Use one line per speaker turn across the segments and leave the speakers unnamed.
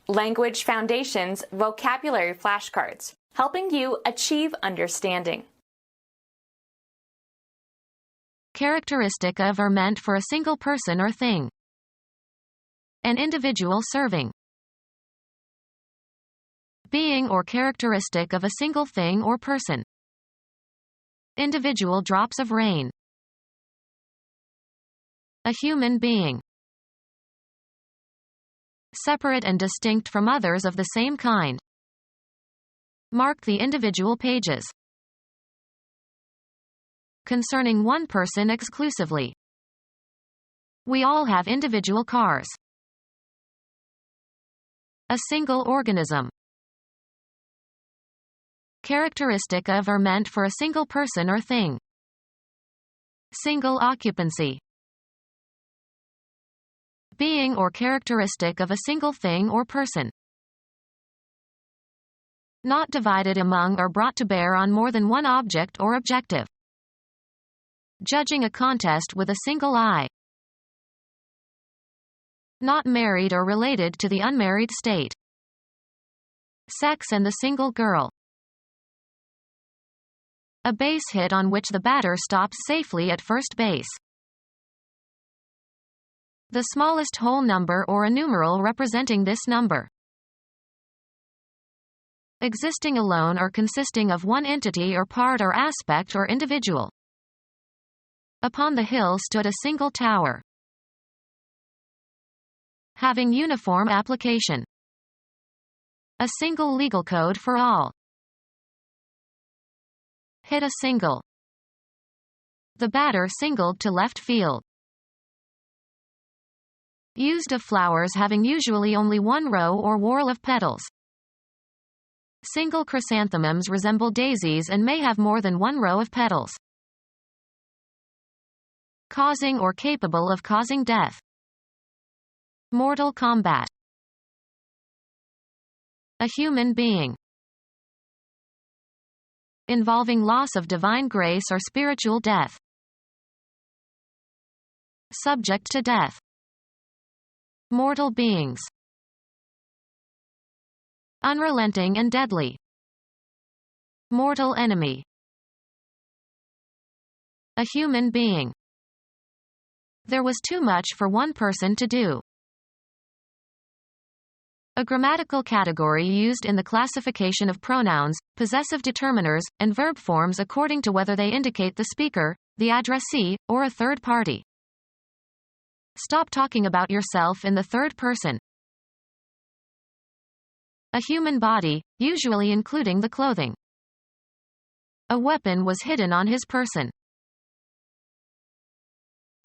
Language Foundations Vocabulary Flashcards, helping you achieve understanding.
Characteristic of or meant for a single person or thing. An individual serving. Being or characteristic of a single thing or person. Individual drops of rain. A human being. Separate and distinct from others of the same kind. Mark the individual pages. Concerning one person exclusively. We all have individual cars. A single organism. Characteristic of or meant for a single person or thing. Single occupancy. Being or characteristic of a single thing or person. Not divided among or brought to bear on more than one object or objective. Judging a contest with a single eye. Not married or related to the unmarried state. Sex and the single girl. A base hit on which the batter stops safely at first base. The smallest whole number or a numeral representing this number. Existing alone or consisting of one entity or part or aspect or individual. Upon the hill stood a single tower. Having uniform application. A single legal code for all. Hit a single. The batter singled to left field. Used of flowers having usually only one row or whorl of petals. Single chrysanthemums resemble daisies and may have more than one row of petals. Causing or capable of causing death. Mortal combat. A human being. Involving loss of divine grace or spiritual death. Subject to death. Mortal beings. Unrelenting and deadly. Mortal enemy. A human being. There was too much for one person to do. A grammatical category used in the classification of pronouns, possessive determiners, and verb forms according to whether they indicate the speaker, the addressee, or a third party. Stop talking about yourself in the third person. A human body, usually including the clothing. A weapon was hidden on his person.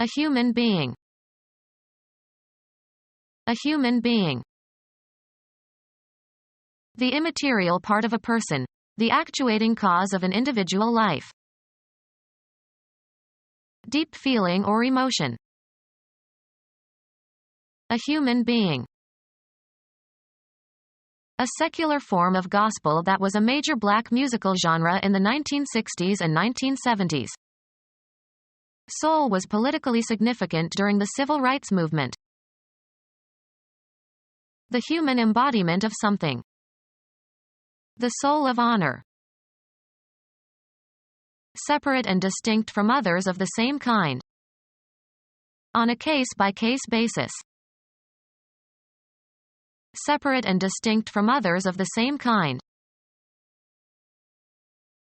A human being. A human being. The immaterial part of a person, the actuating cause of an individual life. Deep feeling or emotion. A human being. A secular form of gospel that was a major black musical genre in the 1960s and 1970s. Soul was politically significant during the civil rights movement. The human embodiment of something. The soul of honor. Separate and distinct from others of the same kind. On a case-by-case basis. Separate and distinct from others of the same kind.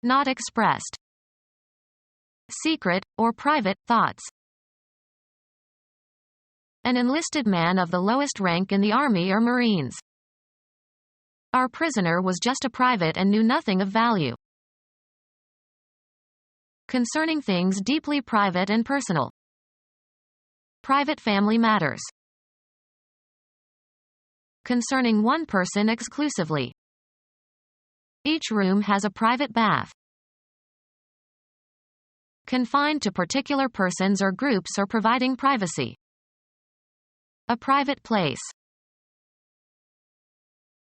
Not expressed. Secret, or private, thoughts. An enlisted man of the lowest rank in the Army or Marines. Our prisoner was just a private and knew nothing of value. Concerning things deeply private and personal. Private family matters. Concerning one person exclusively. Each room has a private bath. Confined to particular persons or groups or providing privacy. A private place.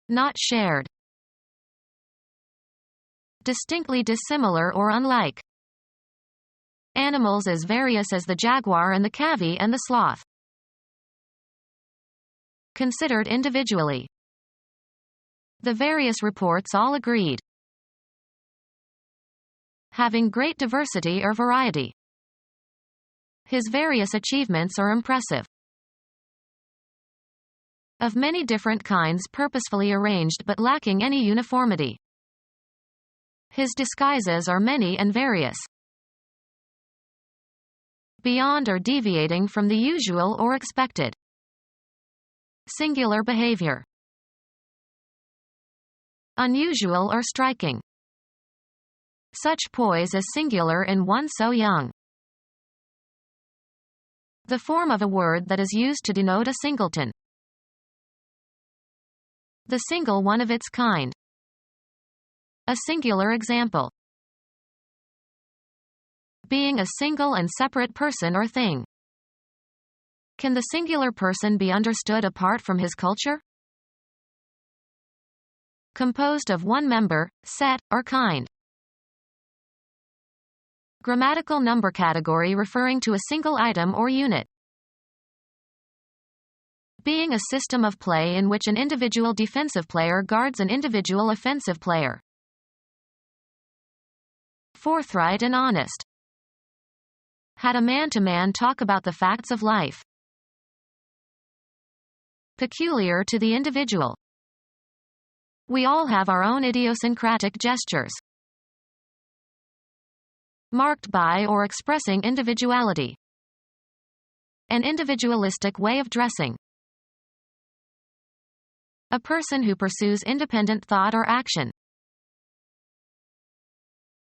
Not shared. Distinctly dissimilar or unlike. Animals as various as the jaguar and the cavy and the sloth. Considered individually. The various reports all agreed. Having great diversity or variety. His various achievements are impressive. Of many different kinds purposefully arranged but lacking any uniformity. His disguises are many and various. Beyond or deviating from the usual or expected. Singular behavior. Unusual or striking. Such poise is singular in one so young. The form of a word that is used to denote a singleton. The single one of its kind. A singular example. Being a single and separate person or thing. Can the singular person be understood apart from his culture? Composed of one member, set, or kind. Grammatical number category referring to a single item or unit. Being a system of play in which an individual defensive player guards an individual offensive player. Forthright and honest. Had a man-to-man talk about the facts of life. Peculiar to the individual. We all have our own idiosyncratic gestures. Marked by or expressing individuality. An individualistic way of dressing. A person who pursues independent thought or action.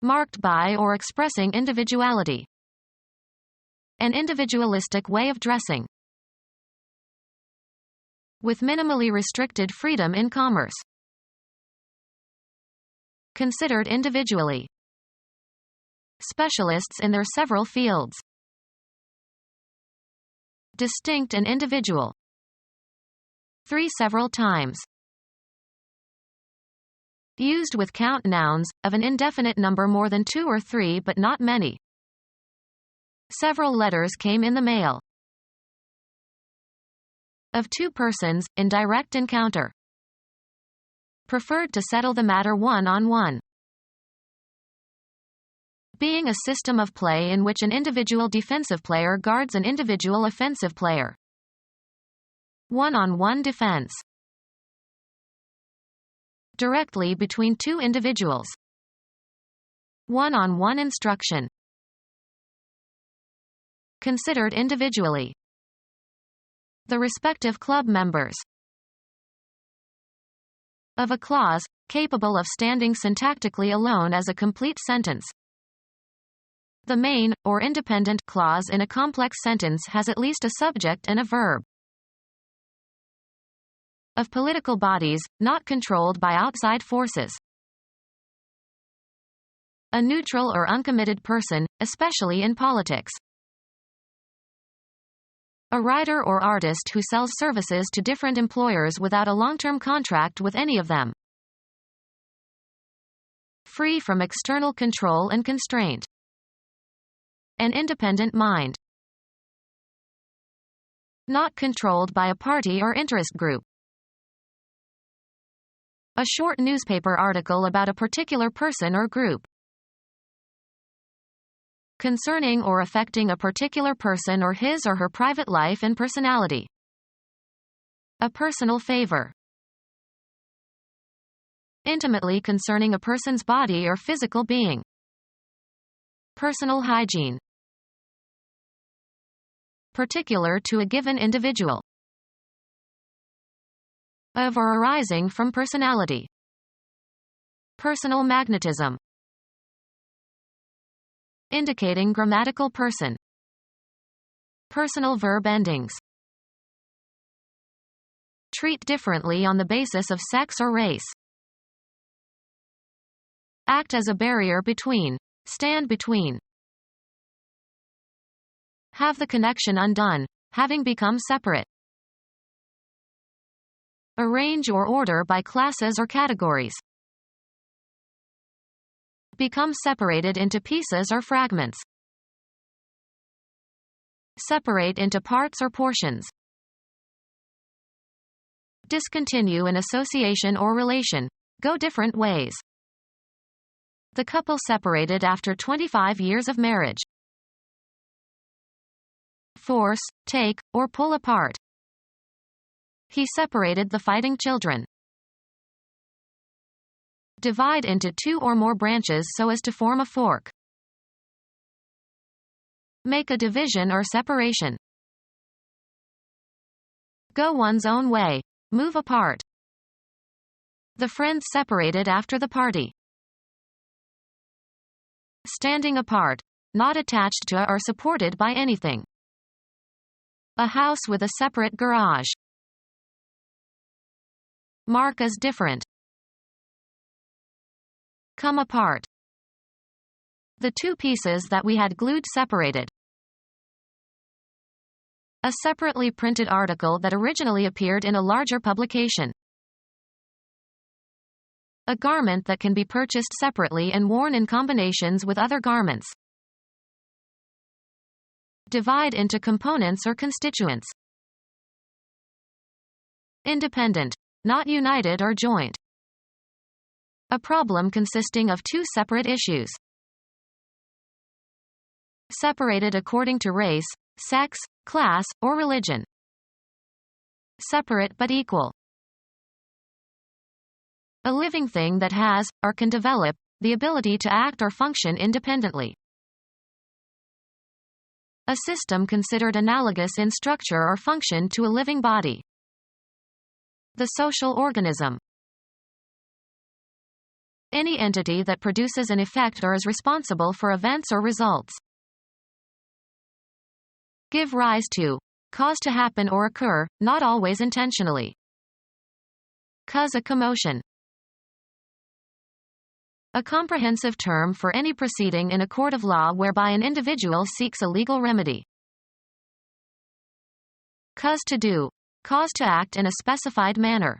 Marked by or expressing individuality. An individualistic way of dressing. With minimally restricted freedom in commerce. Considered individually. Specialists in their several fields. Distinct and individual. Three several times. Used with count nouns, of an indefinite number more than 2 or 3 but not many. Several letters came in the mail. Of 2 persons, in direct encounter. Preferred to settle the matter one-on-one. Being a system of play in which an individual defensive player guards an individual offensive player. One-on-one defense. Directly between 2 individuals. One-on-one instruction. Considered individually. The respective club members. Of a clause, capable of standing syntactically alone as a complete sentence. The main, or independent, clause in a complex sentence has at least a subject and a verb. Of political bodies, not controlled by outside forces. A neutral or uncommitted person, especially in politics. A writer or artist who sells services to different employers without a long-term contract with any of them. Free from external control and constraint. An independent mind. Not controlled by a party or interest group. A short newspaper article about a particular person or group. Concerning or affecting a particular person or his or her private life and personality. A personal favor. Intimately concerning a person's body or physical being. Personal hygiene. Particular to a given individual. Of or arising from personality. Personal magnetism. Indicating grammatical person. Personal verb endings. Treat differently on the basis of sex or race. Act as a barrier between. Stand between. Have the connection undone, having become separate. Arrange or order by classes or categories. Become separated into pieces or fragments. Separate into parts or portions. Discontinue an association or relation, go different ways. The couple separated after 25 years of marriage. Force, take, or pull apart. He separated the fighting children. Divide into two or more branches so as to form a fork. Make a division or separation. Go one's own way. Move apart. The friends separated after the party. Standing apart. Not attached to or supported by anything. A house with a separate garage. Mark as different. Come apart. The two pieces that we had glued separated. A separately printed article that originally appeared in a larger publication. A garment that can be purchased separately and worn in combinations with other garments. Divide into components or constituents. Independent, not united or joint. A problem consisting of two separate issues. Separated according to race, sex, class, or religion. Separate but equal. A living thing that has, or can develop, the ability to act or function independently. A system considered analogous in structure or function to a living body. The social organism. Any entity that produces an effect or is responsible for events or results. Give rise to. Cause to happen or occur, not always intentionally. Cause a commotion. A comprehensive term for any proceeding in a court of law whereby an individual seeks a legal remedy. Cause to do. Cause to act in a specified manner.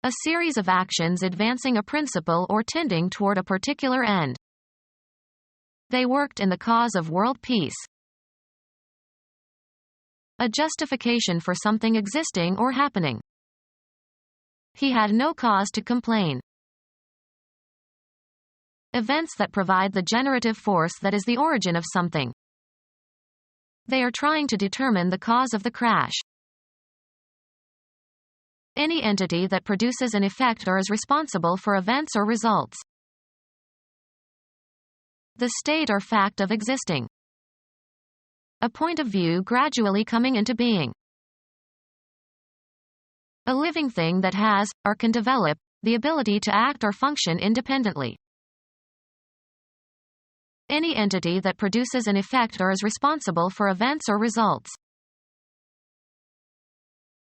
A series of actions advancing a principle or tending toward a particular end. They worked in the cause of world peace. A justification for something existing or happening. He had no cause to complain. Events that provide the generative force that is the origin of something. They are trying to determine the cause of the crash. Any entity that produces an effect or is responsible for events or results. The state or fact of existing. A point of view gradually coming into being. A living thing that has, or can develop, the ability to act or function independently. Any entity that produces an effect or is responsible for events or results.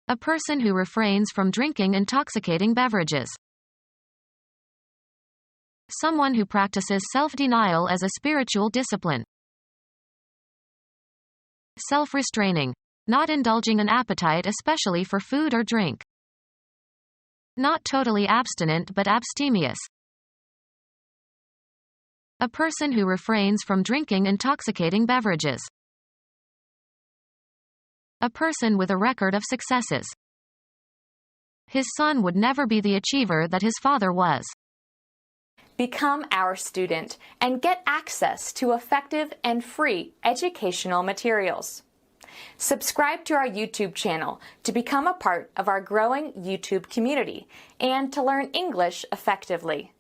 A person who refrains from drinking intoxicating beverages. Someone who practices self-denial as a spiritual discipline. Self-restraining. Not indulging an appetite especially for food or drink. Not totally abstinent but abstemious. A person who refrains from drinking intoxicating beverages. A person with a record of successes. His son would never be the achiever that his father was.
Become our student and get access to effective and free educational materials. Subscribe to our YouTube channel to become a part of our growing YouTube community and to learn English effectively.